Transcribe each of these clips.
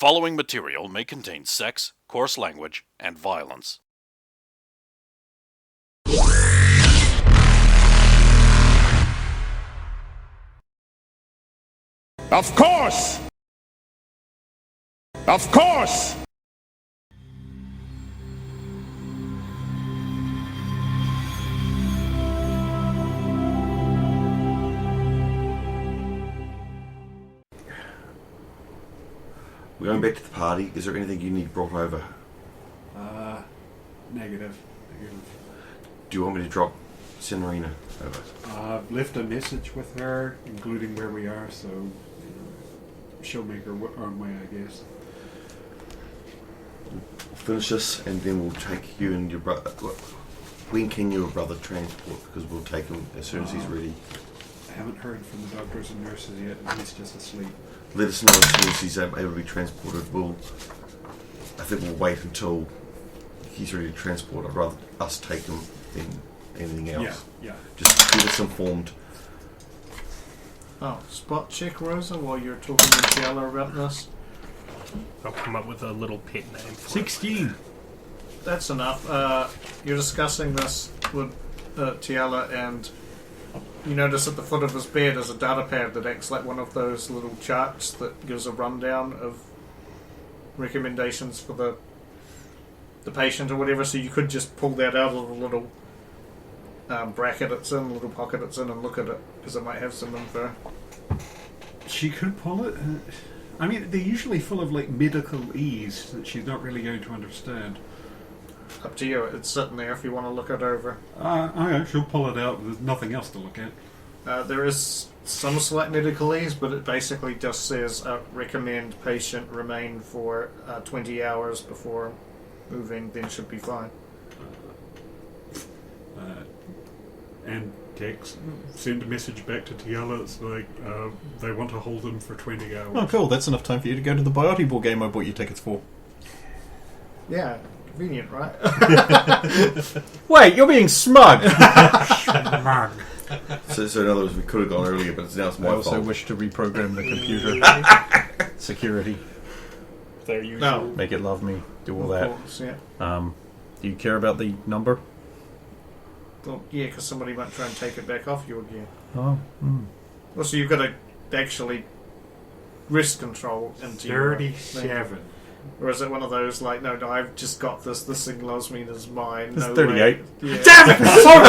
following material may contain sex, coarse language, and violence. Of course! Of course! We're going back to the party. Is there anything you need brought over? Negative. Do you want me to drop Senorina over? I've left a message with her, including where we are, so she'll make her own way, I guess. We'll finish this, and then we'll take you and your brother. When can your brother transport? Because we'll take him as soon as he's ready. I haven't heard from the doctors and nurses yet, and he's just asleep. Let us know as soon as he's able to be transported. I think we'll wait until he's ready to transport. I'd rather us take him than anything else. Yeah. Just keep us informed. Oh, spot check, Rosa, while you're talking to Tiala about this. I'll come up with a little pet name for 16! That's enough. You're discussing this with Tiala, and you notice at the foot of his bed is a data pad that acts like one of those little charts that gives a rundown of recommendations for the patient or whatever, so you could just pull that out of the little bracket it's in, little pocket it's in, and look at it, because it might have some info. She could pull it. I mean, they're usually full of, like, medical ease that she's not really going to understand. Up to you. It's sitting there if you want to look it over. Okay, she'll pull it out. There's nothing else to look at. There is some slight medicalese, but it basically just says recommend patient remain for 20 hours before moving, then should be fine. And text, send a message back to Tiala. It's like, they want to hold him for 20 hours. Oh, cool. That's enough time for you to go to the Biote Ball game I bought you tickets for. Yeah, convenient, right? Wait, you're being smug! So in other words, we could have gone earlier, but now it's my I also fault. wish to reprogram the computer. Security. their usual. No. Make it love me. Do all Of that. course, yeah. Do you care about the number? Well, yeah, because somebody might try and take it back off you again. Oh. Well, so you've got to actually wrist control into your thing. 37. Or is it one of those like, no, I've just got this thing loves me and is mine. It's No 38. way. Yeah. Damn it! So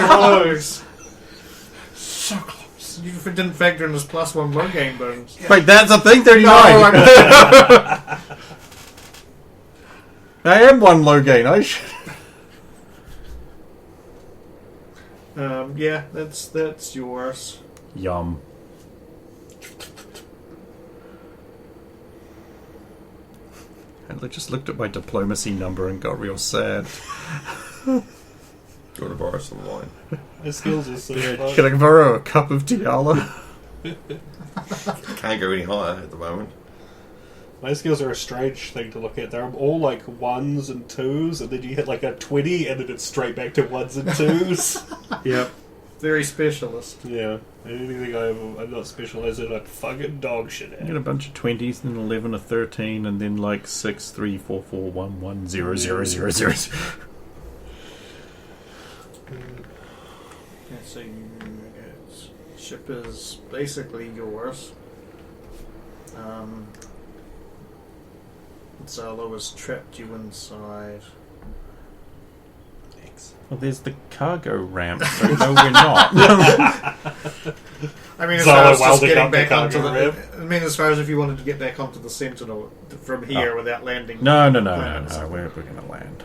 close! So close. You didn't factor in this +1 low game bonus. Wait, that's a thing? 39! No, I am one low gain. I should... yeah, that's yours. Yum. And I just looked at my diplomacy number and got real sad. Do you want to borrow some wine? My skills are so low. Can I borrow a cup of Tiala? Can't go any higher at the moment. My skills are a strange thing to look at. They're all like 1s and 2s, and then you hit like a 20, and then it's straight back to 1s and 2s. Yep. Very specialist. Yeah. Anything I'm not specialised in, like fucking dog shit I at. get a bunch of 20s, then 11, a 13, and then like 6, 3, 4, 4, 1, 1, 0, 0, 0, 0. Okay, so ship is basically yours. Zalo has trapped you inside. Well, there's the cargo ramp, so no, we're not. I mean, as Zalo far as just welding getting up the back onto cargo the... ramp. I mean, as far as if you wanted to get back onto the Sentinel from here without landing... No, planets we're going to land.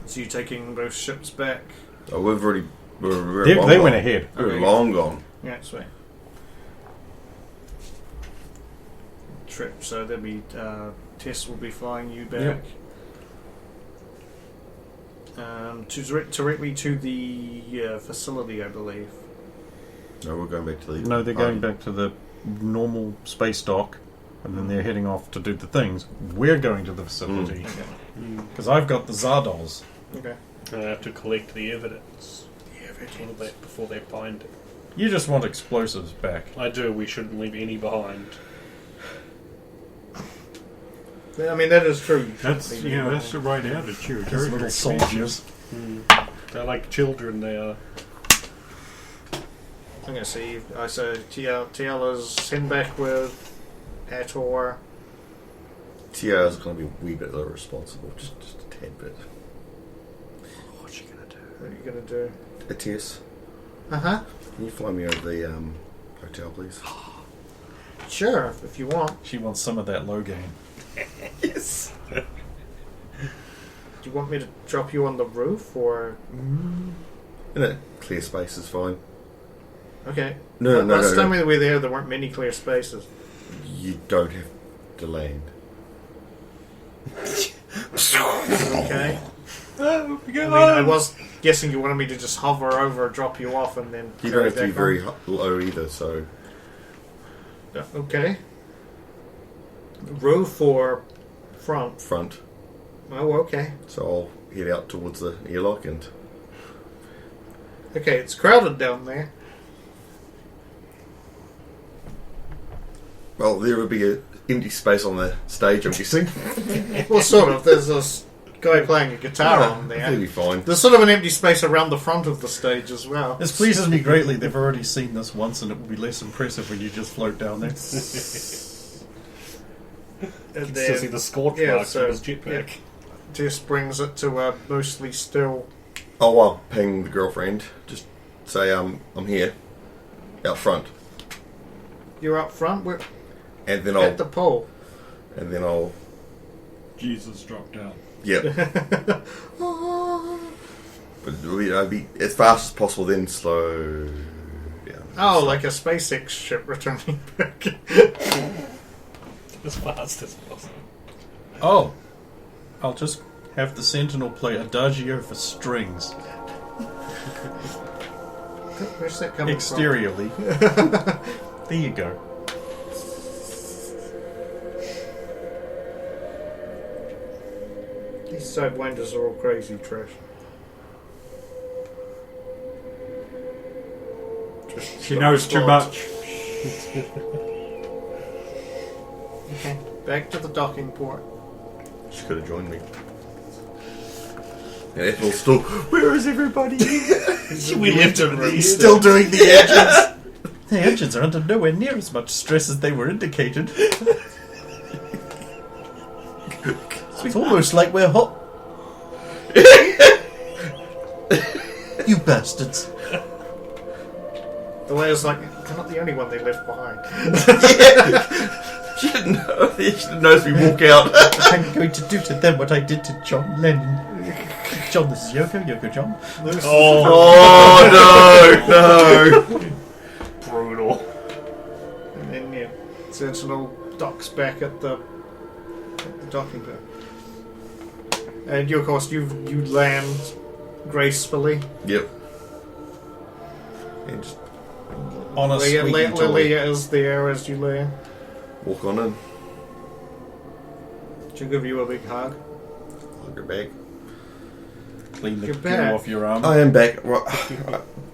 So you taking both ships back? Oh, we've already... We're They long went gone. ahead. We're Okay. long gone. Yeah, sweet. Trip, so there'll be... Tess will be flying you back. Directly to the facility, I believe. No, we're going back to the... No, they're going back to the normal space dock, and then they're heading off to do the things. We're going to the facility. Because I've got the Zardoz. Okay. I have to collect the evidence. Before they find it. You just want explosives back. I do. We shouldn't leave any behind. I mean, that is true. That's that's the right attitude. Those little soldiers. They're like children. They are. I'm gonna see. I say Tiala's heading back with Ator. Tiara's going to be a wee bit irresponsible, just a tad bit. What's she going to do? What are you gonna do? Atias, Uh-huh. can you fly me over the hotel, please? Sure, if you want. She wants some of that low gain. Yes. Do you want me to drop you on the roof, or... In a clear space is fine. Okay. No. Last time we were there weren't many clear spaces. You don't have to land. Okay. I mean, I was guessing you wanted me to just hover over, drop you off, and then... You don't have to be back very on. low either, so... Okay. Roof or front? Front. Oh, okay. So I'll head out towards the airlock and... Okay, it's crowded down there. Well, there would be an empty space on the stage, I'm guessing. Well, sort of. There's this guy playing a guitar on That'll there. be fine. There's sort of an empty space around the front of the stage as well. This pleases me greatly. They've already seen this once, and it will be less impressive when you just float down there. And You can still see the scorch marks on his jetpack. Just brings it to a mostly still. I'll ping the girlfriend. Just say I'm here. Out front. You're up front. We're And then at the pole. I'll... Jesus dropped out. Yep. But it'll be as fast as possible, then slow down. Oh, like a SpaceX ship returning back. As fast as possible. Oh, I'll just have the Sentinel play Adagio for strings. Where's that coming Exteriorly. There you go. from? These Sidewinders are all crazy trash. She knows too much. Okay, back to the docking port. She could have joined me. And Ethel's still... Where is everybody? We left him. He's still doing the engines. The engines are under nowhere near as much stress as they were indicated. It's almost like we're hot. You bastards. The way it's like, they're not the only one they left behind. She didn't know. She didn't know as we walk out. I'm going to do to them what I did to John Lennon. John, this is Yoko. Yoko, John. Oh, no. Brutal. And then, Sentinel docks back at the docking port. And you, of course, you land gracefully. Yep. And just On a squeaky toy. Lilia is there as you land. walk on in. She'll give you a big hug. Hug her back. Clean the You're goo back. off your arm. I am back. Well,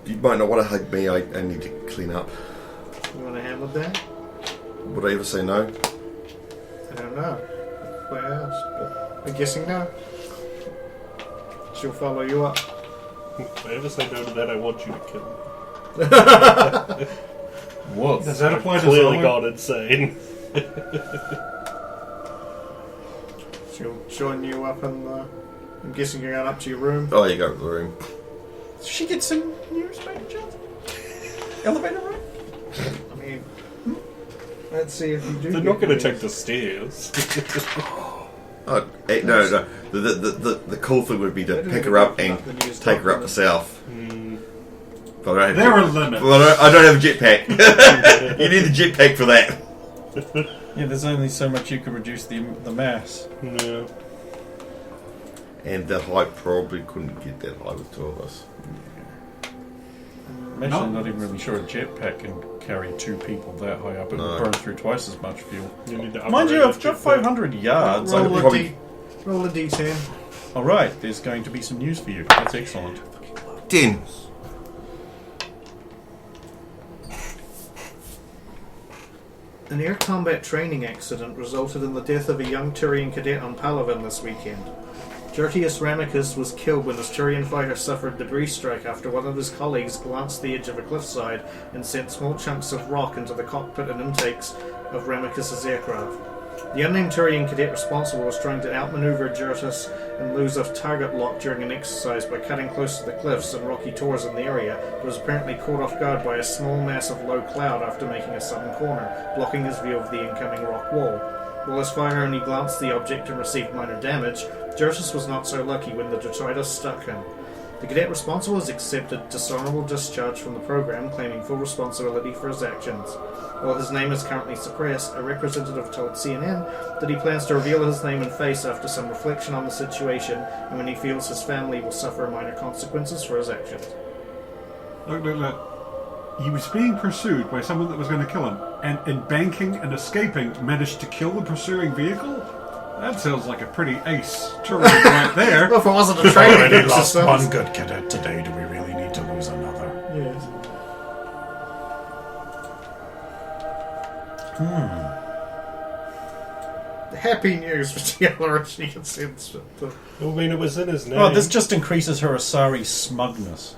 you might not want to hug me. I need to clean up. You want a hand with that? Would I ever say no? I don't know. Where else? But I'm guessing no. She'll follow you up. If I ever say no to that, I want you to kill me. Whoa. Does that apply to Clearly Zola? gone insane. She'll join you up in the... I'm guessing you're going up to your room. Oh, you go to the room. She gets in your space, elevator room? I mean... Let's see if you do. They're not going to take the stairs. Oh, no. The cool thing would be to pick her up and take her up myself. But I don't have There are limits. Well, I don't have a jetpack. You need the jetpack for that. Yeah, there's only so much you can reduce the mass. No. And the height probably couldn't get that high with two of us. I'm actually not even really sure a jetpack can carry two people that high up. It No. would burn through twice as much fuel. You need to Mind you, upgrade I've your got jetpack. 500 yards. Roll Roll a probably- roll a d10. Alright, there's going to be some news for you. That's excellent. 10. An air combat training accident resulted in the death of a young Turian cadet on Palaven this weekend. Tertius Ramicus was killed when his Turian fighter suffered debris strike after one of his colleagues glanced the edge of a cliffside and sent small chunks of rock into the cockpit and intakes of Ramicus's aircraft. The unnamed Turian cadet responsible was trying to outmaneuver Tertius and lose a target lock during an exercise by cutting close to the cliffs and rocky tors in the area, but was apparently caught off guard by a small mass of low cloud after making a sudden corner, blocking his view of the incoming rock wall. While his fighter only glanced the object and received minor damage, Tertius was not so lucky when the detritus struck him. The cadet responsible has accepted dishonorable discharge from the program, claiming full responsibility for his actions. While his name is currently suppressed, a representative told CNN that he plans to reveal his name and face after some reflection on the situation and when he feels his family will suffer minor consequences for his actions. Look. He was being pursued by someone that was going to kill him, and in banking and escaping, managed to kill the pursuing vehicle? That sounds like a pretty ace Turing right there. Well, if it wasn't a We've training already lost exercise. one good cadet today. Do we really need to lose another? Yes. Happy news for Taylor. She can sense it. I mean, it was in his name. Oh, this just increases her Asari smugness.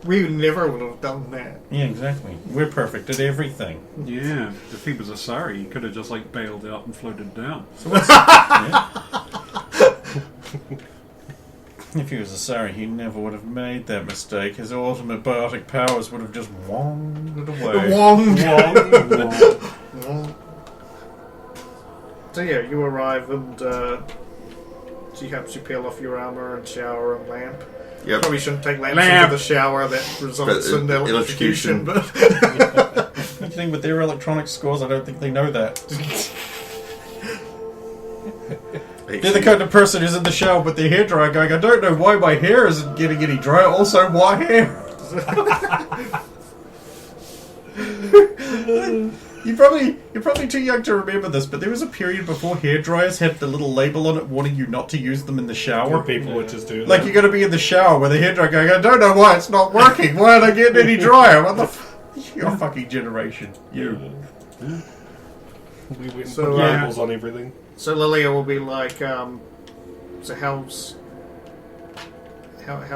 We never would have done that. Yeah, exactly. We're perfect at everything. Yeah, if he was a sorry, he could have just like bailed out and floated down. If he was Asari, he never would have made that mistake. His ultimate biotic powers would have just wandered away. So yeah, you arrive and she helps you peel off your armor and shower and lamp. Yep. Probably shouldn't take lamps Lamp. into the shower. That results But, in electrocution. electrocution. But The thing with their electronic scores, I don't think they know that. They're the kind of person who's in the shower with their hair dryer going, I don't know why my hair isn't getting any drier, also why hair? You're probably too young to remember this, but there was a period before hair dryers had the little label on it warning you not to use them in the shower. People would just do that. Like, you're going to be in the shower with a hairdryer going, I don't know why it's not working. Why aren't I getting any drier? What the your fucking generation. You. We went and So, put yeah. labels on everything. so Lilia will be like, so how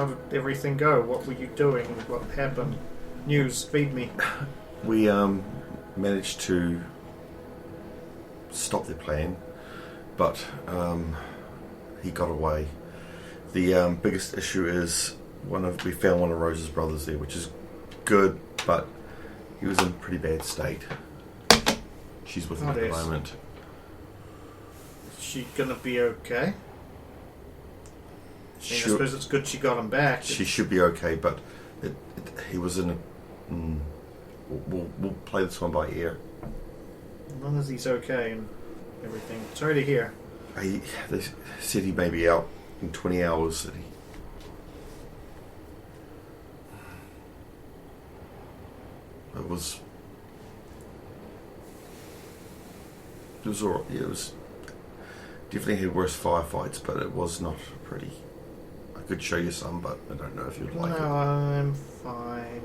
did everything go? What were you doing? What happened? News, feed me. We managed to stop their plan, but he got away. The biggest issue is we found one of Rose's brothers there, which is good, but he was in a pretty bad state. She's with him at the yes. moment. Is she gonna be okay? I mean, I Sure, suppose it's good she got him back. she should be okay, but he was in a. We'll play this one by ear. As long as he's okay and everything. Sorry to hear. They said he may be out in 20 hours. It was alright. Yeah, it was definitely had worse firefights, but it was not pretty. I could show you some, but I don't know if you'd like No, it. I'm fine.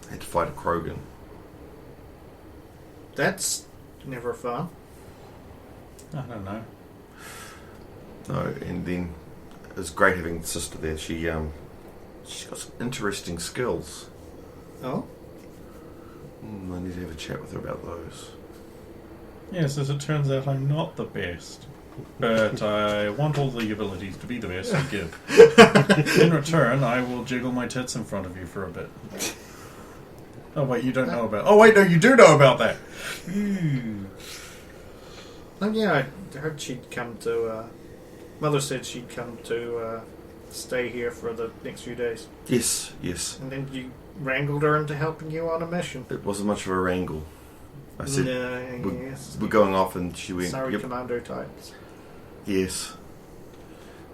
I had to fight a Krogan. That's never fun. I don't know. No, and then it was great having the sister there. She's got some interesting skills. Oh? I need to have a chat with her about those. Yes, as it turns out, I'm not the best. But I want all the abilities to be the best you give. In return, I will jiggle my tits in front of you for a bit. Oh, wait, you don't know about... Oh, wait, no, you do know about that! Oh, yeah, I heard she'd come to... Mother said she'd come to stay here for the next few days. Yes, yes. And then you wrangled her into helping you on a mission. It wasn't much of a wrangle. I said, No, we're, yes. we're going off, and she went, Sorry, yep, commando types. yes.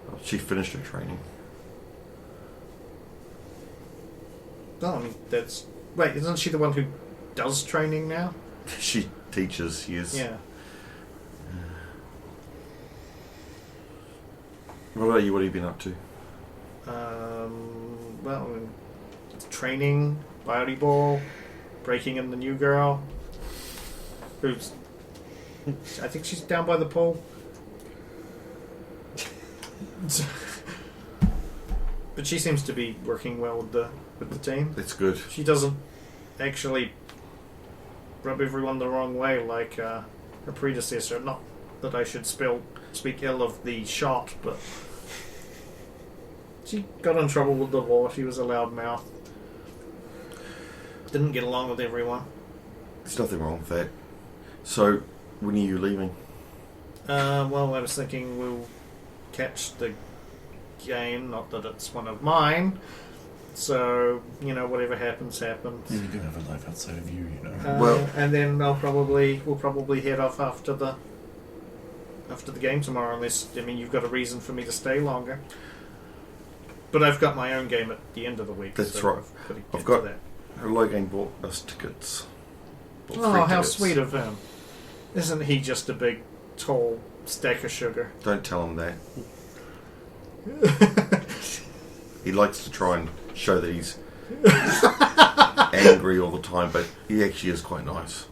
Well, she finished her training. No, I mean, that's... Wait, isn't she the one who does training now? She teaches, yes. Yeah. What about you? What have you been up to? Well, I mean, training, body ball, breaking in the new girl, who's... I think she's down by the pool. But she seems to be working well with the team. It's good. She doesn't actually rub everyone the wrong way like her predecessor. Not that I should speak ill of the shot, but she got in trouble with the law. She was a loudmouth. Didn't get along with everyone. There's nothing wrong with that. So, when are you leaving? Well, I was thinking we'll catch the game. Not that it's one of mine. So, whatever happens, happens. You do have a life outside of you, Well- and then we'll probably head off after the game tomorrow. Unless you've got a reason for me to stay longer. But I've got my own game at the end of the week. That's so right. I've got that. Logan bought us tickets. Bought Oh, 3 how tickets. sweet of him! Isn't he just a big, tall stack of sugar? Don't tell him that. He likes to try and show that he's angry all the time, but he actually is quite nice.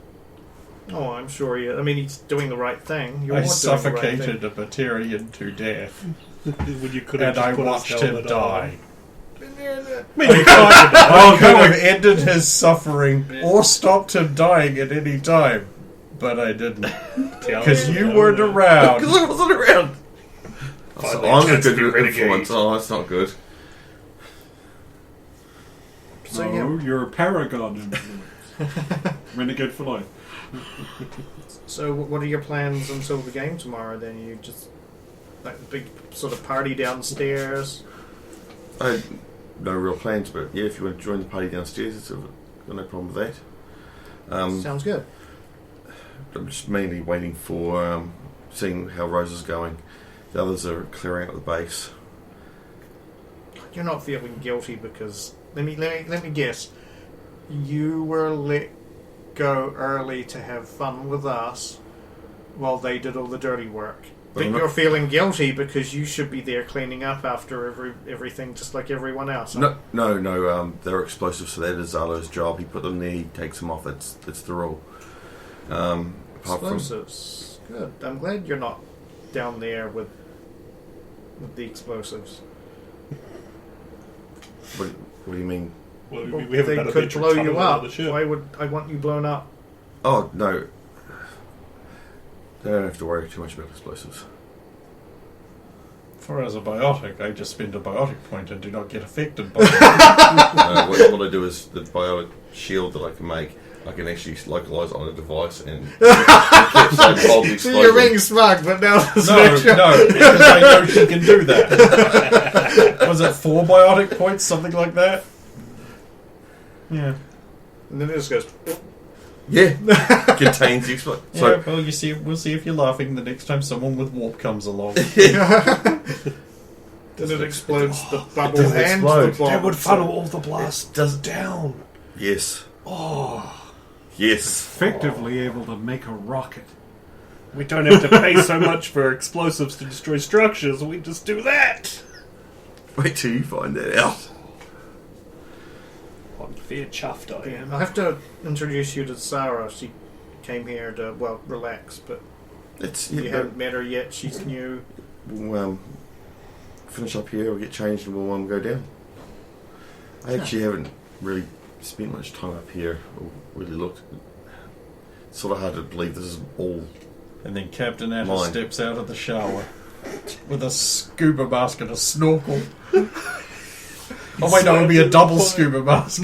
Oh, I'm sure he is. He's doing the right thing. You're I doing suffocated the a Batarian to death, When you could have and just I put his watched him helmet die. right I could have ended his suffering or stopped him dying at any time, but I didn't. Because you weren't around. Because I wasn't around. So I'm going to do renegade. influence. Oh, that's not good. So, No, yeah. you're a paragon influence. Renegade for life. So, what are your plans until the game tomorrow? Then you just like a big sort of party downstairs. I had no real plans, but yeah, if you want to join the party downstairs, it's got no problem with that. Sounds good. I'm just mainly waiting for seeing how Rose is going. The others are clearing out the base. You're not feeling guilty because let me guess. You were let go early to have fun with us, while they did all the dirty work. But I'm not- you're feeling guilty because you should be there cleaning up after everything, just like everyone else. Huh? No. They're explosives, so that is Zalo's job. He put them there, he takes them off. That's the rule. Apart from Explosives. Good. I'm glad you're not down there with the explosives. what do you mean? Well, Well, we haven't they got a could veteran blow tunnel you out up. of the ship. Why would I want you blown up? Oh no, they don't have to worry too much about explosives. For as a biotic, I just spend a biotic point and do not get affected by it. What I do is the biotic shield that I can make. I can actually localize it on a device and hold the So you're being explosion. smug, but now there's No, because I know she can do that. Was it 4 biotic points, something like that? Yeah. And then it just goes. Yeah, contains the explosion. Yeah, So well, we'll see if you're laughing the next time someone with warp comes along. Then it explodes the bubble doesn't and explode. the bomb. That would funnel all the blast does- down. yes, Oh, yes. Effectively able to make a rocket. we don't have to pay so much for explosives to destroy structures. We just do that. Wait till you find that out. I'm fair chuffed I am. I'll have to introduce you to Sarah. She came here to, relax, but It's you haven't met her yet. She's new. We'll finish up here. We'll get changed and we'll go down. I actually haven't really spent much time up here or really looked. It's sort of hard to believe this is all. And then Captain Atta Mine. steps out of the shower with a scuba mask and a snorkel. Oh wait, no, it'll be a double scuba mask.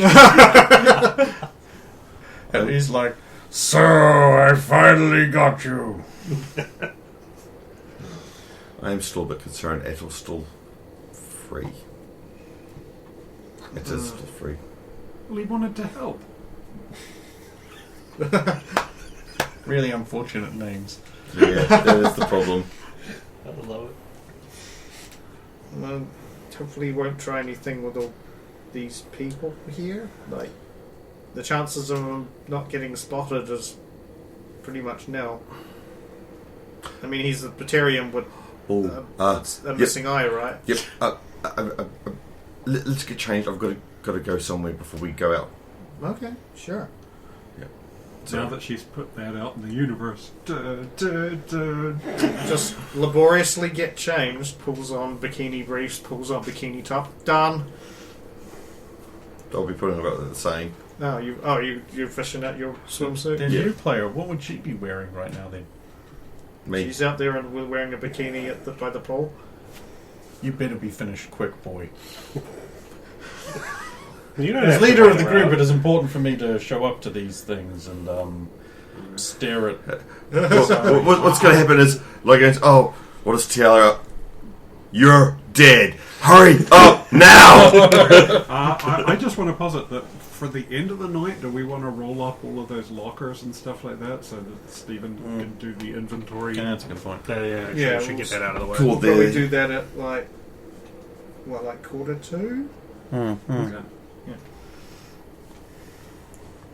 And he's like, "So I finally got you." I am still a bit concerned. Attil's still free. It is still free. Well, he wanted to help. Really unfortunate names. Yeah, that is the problem. I love it. Well, hopefully, you won't try anything with all these people here. Like, the chances of him not getting spotted is pretty much nil. I mean, he's a Batarian with Oh, a missing eye, right? Yep. Let's get changed. I've got to go somewhere before we go out. Okay, sure. Now that she's put that out in the universe. Just laboriously get changed, pulls on bikini briefs, pulls on bikini top. Done. I'll be putting about the same. No, you're fishing out your swimsuit? Then you, player, what would she be wearing right now then? Me. She's out there and wearing a bikini by the pool. You better be finished quick, boy. You don't As have to leader of wait the group, around. it is important for me to show up to these things and stare at. What's going to happen is Logan's. Oh, what is Tiara? You're dead. Hurry up now! I just want to posit that for the end of the night, do we want to roll up all of those lockers and stuff like that so that Stephen can do the inventory? Yeah, that's a good point. Yeah, Yeah, we should get that out of the way. Cool. Probably There. do that at like 2:45? Okay.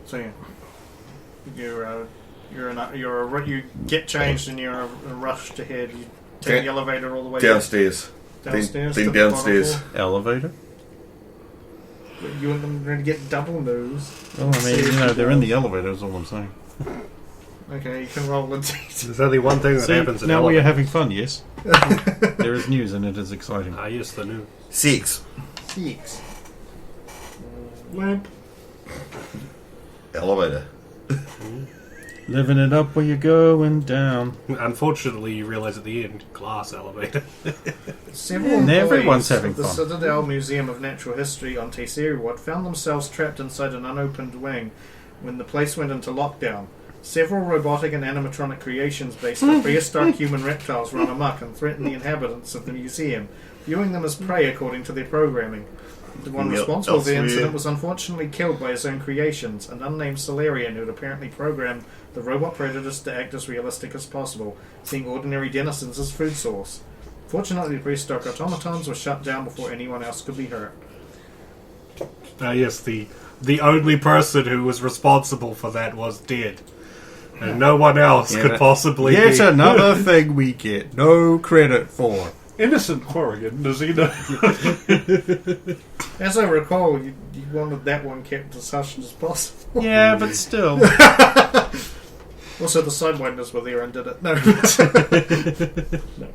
So yeah, you get changed and you're rushed ahead. You take the elevator all the way Downstairs. downstairs. Then to the downstairs. bottom Elevator? floor. You and them are going to get double news. Well, I mean, they're in the elevator, is all I'm saying. Okay, you can roll a d. There's only one thing that See, happens in now we are elevators. having fun, yes? There is news and it is exciting. Ah, yes, the new. 6. 6. Lamp. Elevator. Living it up where you're going down. Unfortunately, you realise at the end, glass elevator. Several And employees everyone's having of the fun. Citadel Museum of Natural History on Tesseriwad found themselves trapped inside an unopened wing when the place went into lockdown. Several robotic and animatronic creations based on prehistoric human reptiles run amok and threaten the inhabitants of the museum, viewing them as prey according to their programming. The one Yep, responsible for the elsewhere. incident was unfortunately killed by his own creations, an unnamed Solarian who had apparently programmed the robot predators to act as realistic as possible, seeing ordinary denizens as food source. Fortunately, the prehistoric automatons were shut down before anyone else could be hurt. Yes, the only person who was responsible for that was dead. And no one else could possibly Yet be another thing we get no credit for. Innocent Corrigan, does he know? As I recall, you wanted that one kept as hush as possible. Yeah, but still. Also, the Sidewinders were there and did it. No. No.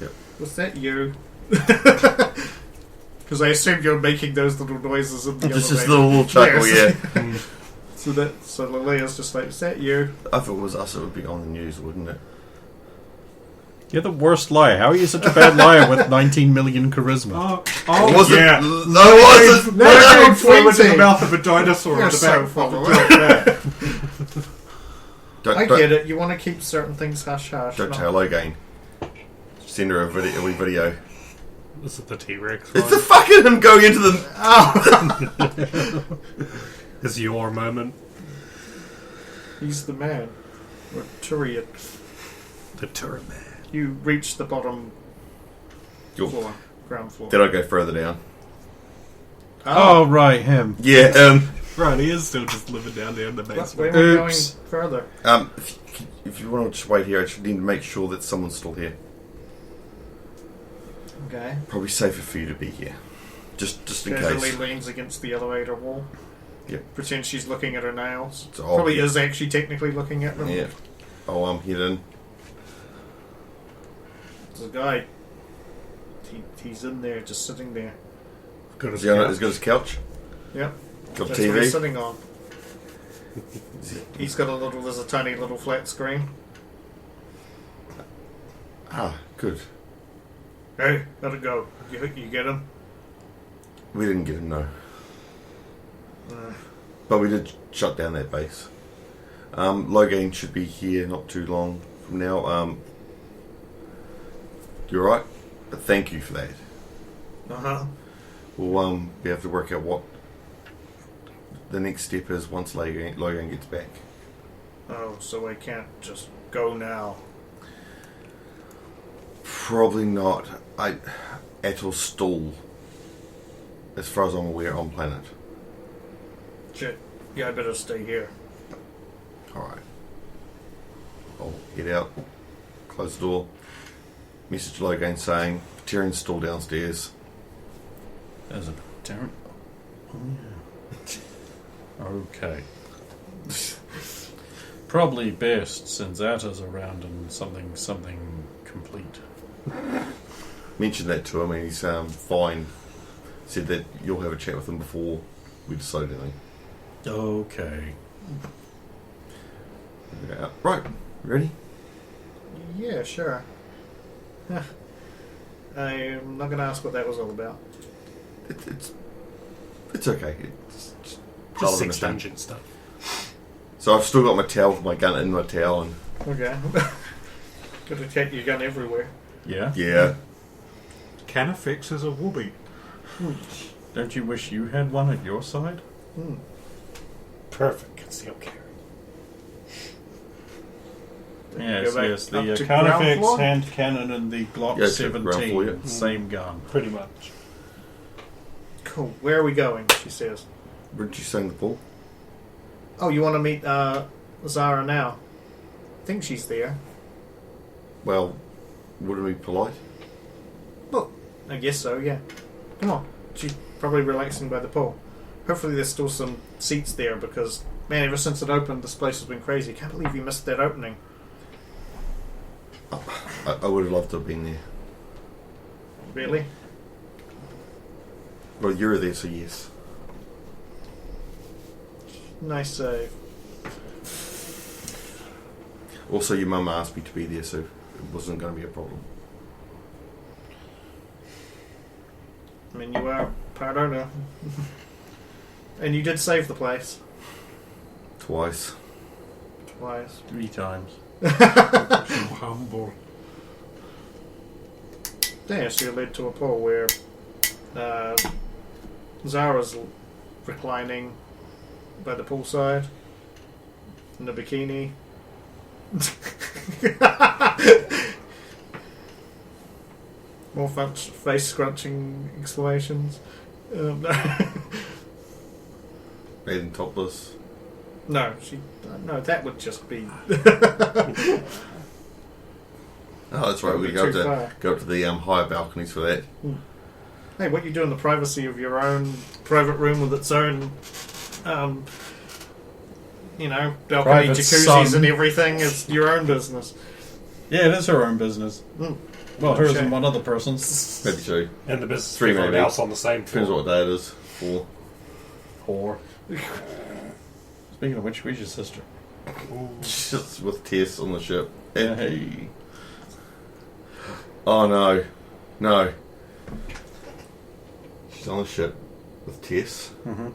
Yep. Was that you? Because I assumed you were making those little noises in the Just this elevator. little chuckle, Yes. yeah. So Lilia's just like, is that you? If it was us, it would be on the news, wouldn't it? You're the worst liar. How are you such a bad liar with 19 million charisma? Oh, Was yeah. it? No, it wasn't. No, Throw into the 20. mouth of a dinosaur You're at the so back. full of it. Don't, I don't, get it. You want to keep certain things hush hush. Don't not- tell again. Send her a wee video. This is the T-Rex It's the one. fucking him going into the. It's your moment. He's the man. Or Turian. The turret man. You reach the bottom Cool. floor, ground floor. Then I go further down. Oh, right, him. Yeah. Right, he is still just living down there in the But basement. where are we going Oops. further? If you want to just wait here, I should need to make sure that someone's still here. Okay. Probably safer for you to be here, just in Casually case. leans against the elevator wall. Yep. Pretends she's looking at her nails. It's all Probably good. is actually technically looking at them. Yeah. Oh, I'm hidden. There's a guy. He's in there, just sitting there. Good Is as he on couch. as good as couch? Yep. Got That's what he's TV. sitting on. He's got there's a tiny little flat screen. Ah, good. Hey, let it go. You get him? We didn't get him, no. Uh, But we did shut down that base. Logan should be here not too long from now. You're right, but thank you for that. uh-huh. We'll be able to work out what the next step is once Logan gets back. Oh, so I can't just go now. Probably not. Atol's stall, as far as I'm aware, on planet. Shit. Yeah, I better stay here. Alright. I'll head out, close the door, message Logan saying, Tyrion's still downstairs. There's a Darren. Oh, yeah. Okay. Probably best since Atta's around and something complete. Mentioned that to him, and he's fine. Said that you'll have a chat with him before we decide anything. Okay. Right, ready? Yeah, sure. I'm not going to ask what that was all about. It's okay. It's Just relevant 6 thing. dungeon stuff. So I've still got my towel, my gun in my towel, and Okay. Got to take your gun everywhere. Yeah? yeah. Canifex is a whoopee. Don't you wish you had one at your side? Perfect concealed carry. Yes, Go back yes. up The to ground Carnifex floor? hand cannon and the Glock Yeah, to ground floor, 17. yeah. Same gun. Pretty much. Cool. Where are we going? She says. Weren't you saying the pool? Oh, you want to meet Zara now? I think she's there. Well, wouldn't it be polite? Well, I guess so, yeah. Come on. She's probably relaxing by the pool. Hopefully there's still some seats there because, man, ever since it opened, this place has been crazy. Can't believe you missed that opening. I would have loved to have been there. Really? Well, you're there, so yes. Nice save. Also, your mum asked me to be there, so it wasn't going to be a problem. I mean, you are part owner. And you did save the place. Twice. Twice. 3 times. So humble. Yeah, so you led to a pool where Zara's reclining by the poolside in a bikini. More face scrunching exclamations. No. Bathing topless. No, no, that would just be. Oh, that's right. We Too go up far. to the higher balconies for that. Hey, what you do in the privacy of your own private room with its own, balcony, Private jacuzzis, sun. and everything is your own business. Yeah, it is her own business. Mm. Well, hers Okay. and one other person's. Maybe 2. And the business 3 of everyone maybe. else on the same Depends floor. what day it is. 4. Whore. Speaking of which, where's your sister? Just with Tess on the ship. Yeah. Hey. Oh no. No. She's on the ship with Tess Mm-hmm.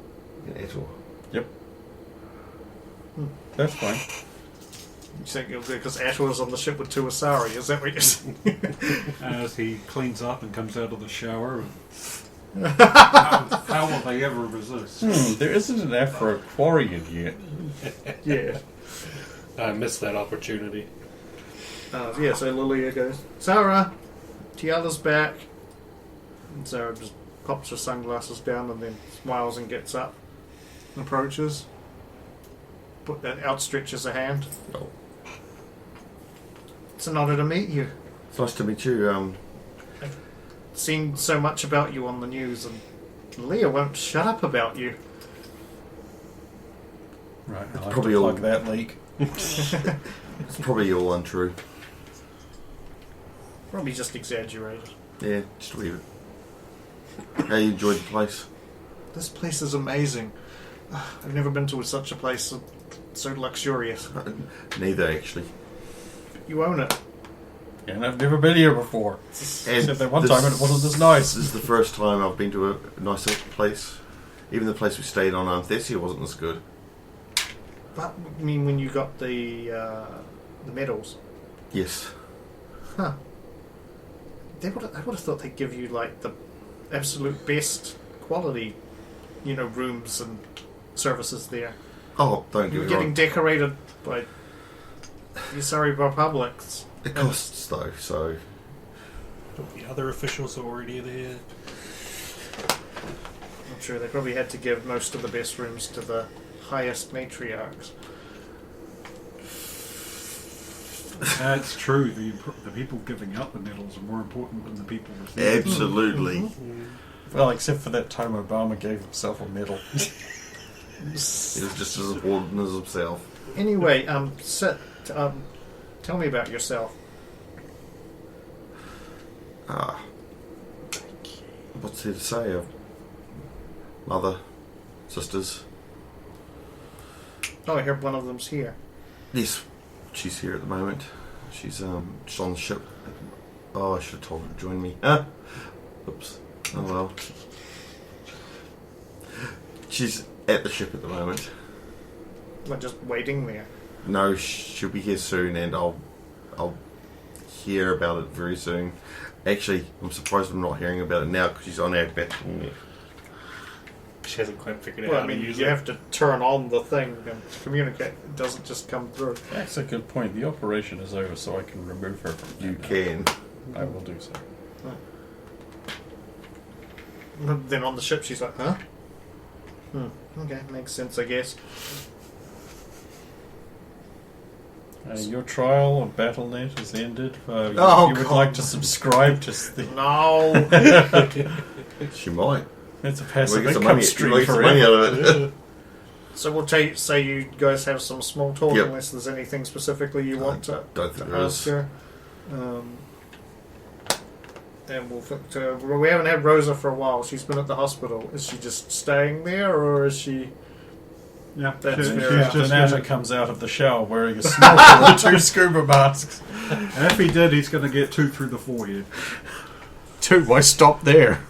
and Ethel. Yep. That's fine. You think it'll be because Ash was on the ship with 2 Asari? Is that what you're saying? As he cleans up and comes out of the shower. How will they ever resist? There isn't an F for Aquarian yet. Yeah. I missed that opportunity. Yeah, so Lilia goes, Sarah, Tiala's back. And Sarah just pops her sunglasses down and then smiles and gets up and approaches. Outstretches a hand. Oh. It's an honor to meet you. It's nice to meet you. Seen so much about you on the news, and Leah won't shut up about you. Right, I'll have probably to all- plug that leak. It's probably all untrue. Probably just exaggerated. Yeah, just leave it. How you enjoyed the place? This place is amazing. I've never been to such a place so luxurious. Neither, actually. You own it. And I've never been here before. And Except that one time and it wasn't this nice. This is the first time I've been to a nicer place. Even the place we stayed on Anthesia wasn't this good. But, I mean, when you got the medals. Yes. Huh. I would have thought they'd give you, like, the absolute best quality, rooms and services there. Oh, don't You get were me getting wrong. decorated by the Surrey Republics. It costs, though, so... The other officials are already there. I'm sure they probably had to give most of the best rooms to the highest matriarchs. That's true. The people giving out the medals are more important than the people receiving them. Absolutely. Well, except for that time Obama gave himself a medal. He was just as important as himself. Anyway, sit. Tell me about yourself. What's there to say? Mother, sisters. Oh, I heard one of them's here. Yes, she's here at the moment. She's on the ship. Oh, I should have told her to join me. Oops. Oh well. She's at the ship at the moment. We're just waiting there. No, she'll be here soon, and I'll hear about it very soon. Actually, I'm surprised I'm not hearing about it now because she's on our battle. She hasn't quite figured out Well, I how mean, to use you it. have to turn on the thing and communicate. It doesn't just come through. That's a good point. The operation is over, so I can remove her from You that now. can. I will do so. Then on the ship, she's like, huh? Okay, makes sense, I guess. Your trial of BattleNet has ended. Oh, you would God. like to subscribe to the... No! She might. It's a We'll passive get some income money, stream we'll get some forever. money out of it. So we'll say you guys have some small talk, Yep. unless there's anything specifically you want to Don't think there ask is. her. And we haven't had Rosa for a while. She's been at the hospital. Is she just staying there, or is she... Yeah, That's she's fair. just Donata gonna, comes out of the shower wearing a snorkel and 2 scuba masks. and if he did, he's going to get 2 through the forehead. 2, why stop there?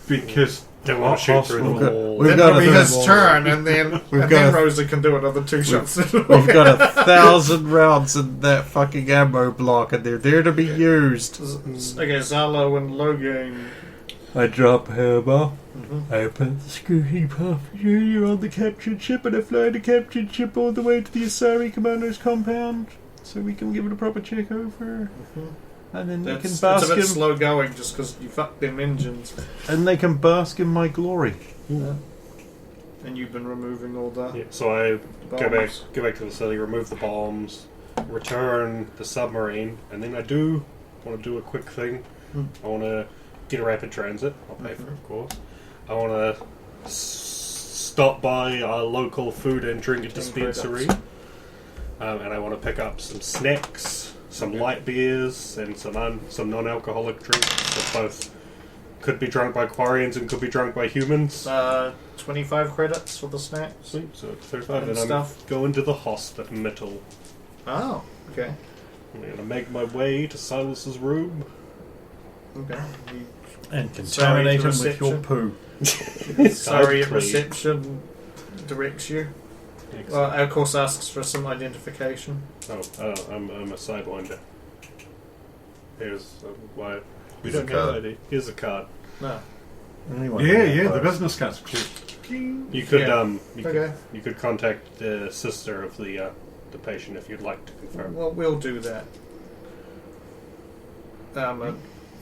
Because Don't want to shoot through the wall. We've Then got it'll be a his turn, and then got a- Rosa can do another 2 shots. We've got 1,000 rounds in that fucking ammo block, and they're there to be used. Okay, Zalo and Logain. I drop hammer. I open the security path. You're on the captured ship, and I fly the captured ship all the way to the Asari commander's compound, so we can give it a proper check over. And then they can It's bask a bit in, slow going just because you fucked them engines. and they can bask in my glory. And you've been removing all the Yeah, so I go back bombs. to the facility, remove the bombs, return the submarine, and then I do want to do a quick thing. I want to get a rapid transit. I'll pay for it, of course. I want to stop by a local food and drink dispensary, and I want to pick up some snacks, some light beers, and some non-alcoholic drinks that both could be drunk by Quarians and could be drunk by humans. 25 credits for the snacks. Sweet, so 35, And and I'm stuff. going to the hospital. Oh, okay. I'm going to make my way to Silas's room. Okay. And Sorry, contaminate the him with your reception. poo. Sorry, Please. reception directs you. Well, of course, asks for some identification. I'm a Sidewinder. Here's why. We Here's don't a have card. ID. Here's a card. No. Yeah, the business cards. You could Yeah. you you could contact the sister of the patient if you'd like to confirm. Well, we'll do that.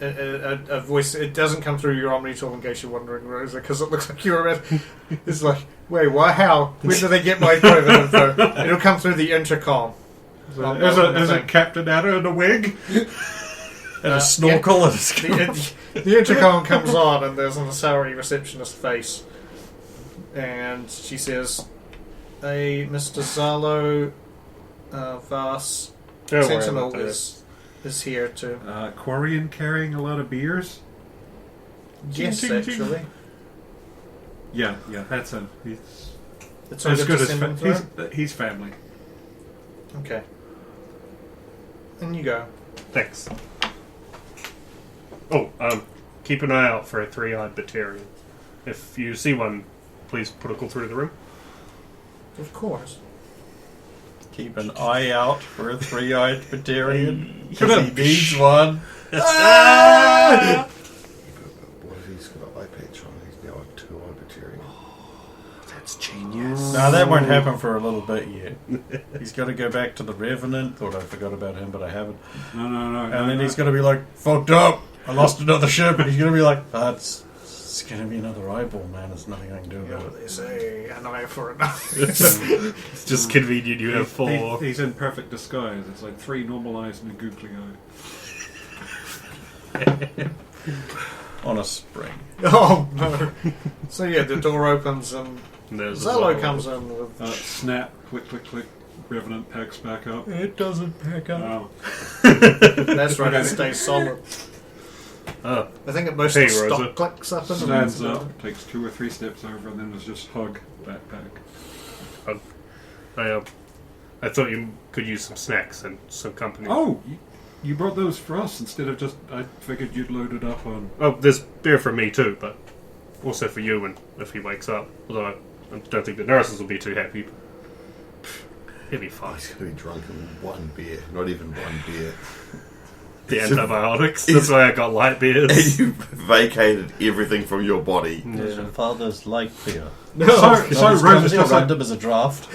A voice. It doesn't come through your omni-tool in case you're wondering, Rosa, because it looks like you're at. It's like, wait, why? How? When did they get my private info? It'll come through the intercom. Is it Captain Adder in a wig? And a snorkel and a scuba. The intercom comes on, and there's an Asari receptionist face, and she says, "Hey, Mr. Zalo, Vas Don't worry Sentinel about that. is here to." Quarian carrying a lot of beers? Yes, Ting, ting, ting. actually. Yeah, that's him. He's It's as all good to as send him through? he's family. Okay. And you go. Thanks. Oh, keep an eye out for a 3-eyed Batarian. If you see one, please protocol through the room. Of course. Keep an eye out for a 3-eyed Batarian. Shut Because up. he needs one. What if he's got an eye patch on? He's now a 2-eyed Batarian. That's genius. No, that won't happen for a little bit yet. He's got to go back to the Revenant. Thought I forgot about him, but I haven't. No. And then he's going to be like, fucked up. I lost another ship. And he's going to be like, it's going to be another eyeball, man. There's nothing I can do about it. They say an eye for an eye. It's just convenient you have 4. He's in perfect disguise. It's like 3 normal eyes and a googly eye. on a spring. Oh no! So yeah, the door opens and And there's Zello comes in with. Snap, click, click, click. Revenant packs back up. It doesn't pack up. Oh. That's right, it stays solid. Oh, I think it most Hey, of the Rosa. stock clicks up and Stands up, takes 2 or 3 steps over, and then is just hug backpack. I thought you could use some snacks and some company. Oh, you brought those for us instead of just. I figured you'd load it up on. Oh, there's beer for me too, but also for you and if he wakes up. Although I don't think the nurses will be too happy. But he'll be fine. He's going to be drunk in 1 beer, not even 1 beer. The antibiotics. That's why I got light beers. And you vacated everything from your body. Does your father's like beer? no. So Rose is just like, random as a draft.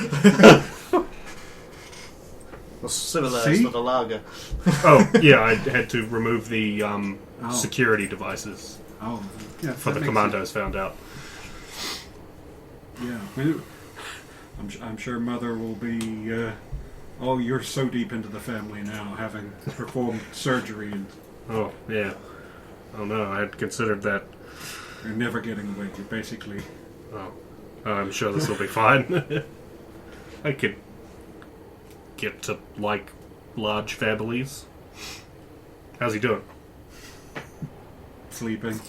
Civilized See? with a lager. Oh, yeah, I had to remove the security devices oh, yeah, for that the makes commandos found out. sense. Yeah, I'm sure Mother will be. Oh, you're so deep into the family now, having performed surgery, and Oh, yeah. Oh no, I had considered that. you're never getting away. You're basically. Oh, I'm sure this will be fine. I could get to like large families. How's he doing? Sleeping.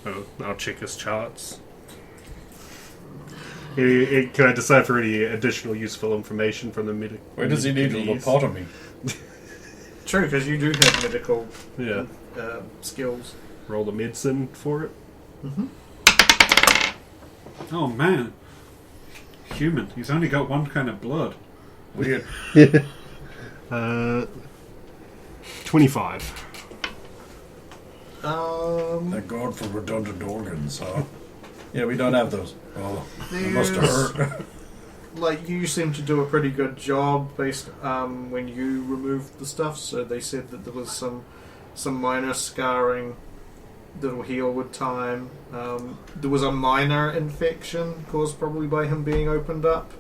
Oh, I'll check his charts. Can I decipher any additional useful information from the medic? Where does he need a lobotomy? True, because you do have medical Yeah. skills. Roll the medicine for it. Oh man, human. He's only got one kind of blood. Weird. 25. Thank God for redundant organs, huh? Yeah, we don't have those. Oh, it must have There's- hurt. Like, you seem to do a pretty good job based when you removed the stuff, so they said that there was some minor scarring that'll heal with time. There was a minor infection caused probably by him being opened up,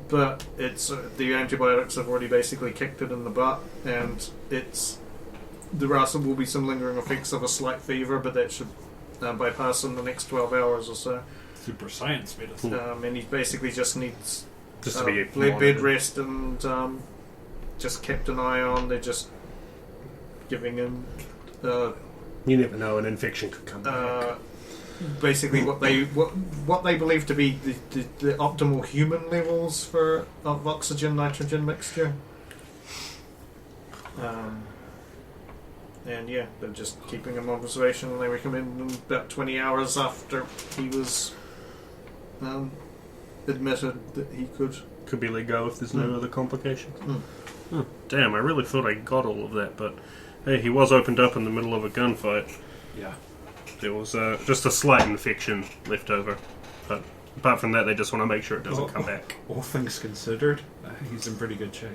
but it's the antibiotics have already basically kicked it in the butt, and there will be some lingering effects of a slight fever, but that should bypass in the next 12 hours or so. Super science medicine. And he basically just needs Just to be bed monitored. rest and just kept an eye on. They're just giving him You never know, an infection could come back. basically what they believe to be the optimal human levels of oxygen nitrogen mixture. And yeah, they're just keeping him on observation, and they recommend him about 20 hours after he was admitted that he could. Could be let go if there's no other complications. Mm. Oh, damn, I really thought I got all of that, but hey, he was opened up in the middle of a gunfight. Yeah. There was just a slight infection left over, but apart from that, they just want to make sure it doesn't come back. All things considered, he's in pretty good shape.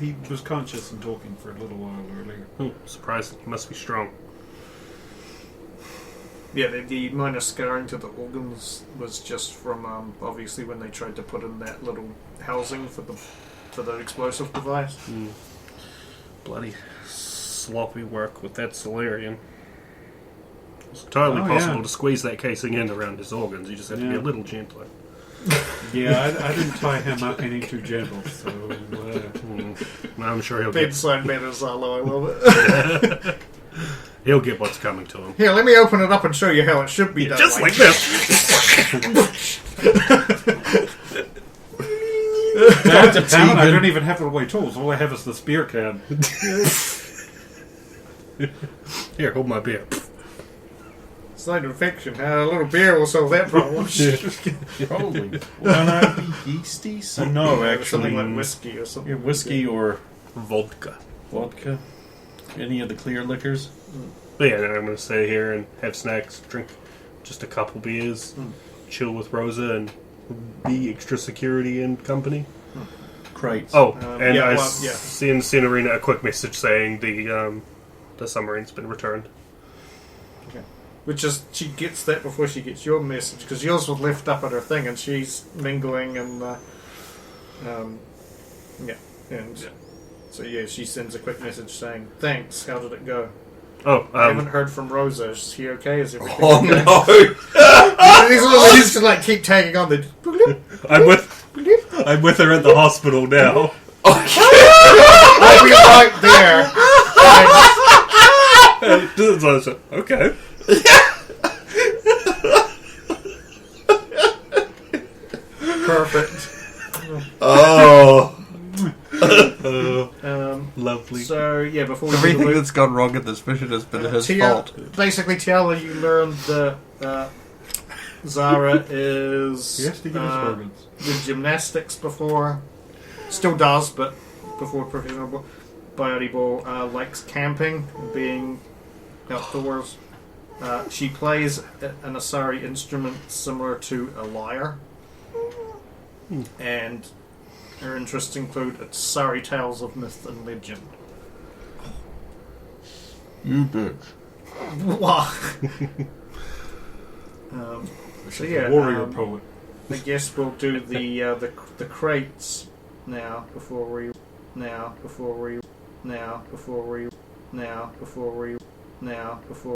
He was conscious and talking for a little while earlier. Oh, surprising. He must be strong. Yeah, the minor scarring to the organs was just from obviously when they tried to put in that little housing for the explosive device. Bloody sloppy work with that Solarian. It's totally Oh, possible yeah. to squeeze that casing in around his organs. You just have to be Yeah. a little gentler. Yeah, I didn't tie him up any too gentle, so I'm sure he'll get Bedside manner, Zalo, I love it. he'll get what's coming to him. Here, let me open it up and show you how it should be done. Just like this. I don't even have the right tools. All I have is the spear can. Here, hold my beer. Slight infection. A little beer will solve that problem. Probably. Wouldn't I be yeasty? So no, Something actually. like whiskey or something. Yeah, whiskey or Vodka. vodka. Any of the clear liquors. But yeah, then I'm going to stay here and have snacks, drink just a couple beers, chill with Rosa, and be extra security and company. Crates. Oh, and yeah, I well, yeah. sent Arena a quick message saying the submarine's been returned. Which is, she gets that before she gets your message, because yours was left up at her thing, and she's mingling and, so yeah, she sends a quick message saying, thanks, how did it go? I haven't heard from Rosa. Is she okay? Is everything Oh okay? no! These little ladies just like keep tagging on. They just, I'm with her at the hospital now. I'll be right there. Okay. Perfect. Oh, Lovely. So yeah, before we do Everything the that's gone wrong in this mission has been his fault. Basically, Tiala, you learned that Zara is Yes, to give us organs. did gymnastics before, still does, but before professional volleyball, likes camping, being outdoors. She plays an Asari instrument similar to a lyre, and her interests include Asari tales of myth and legend. You bitch. Wow. So yeah, Warrior poet. I guess we'll do the crates now before we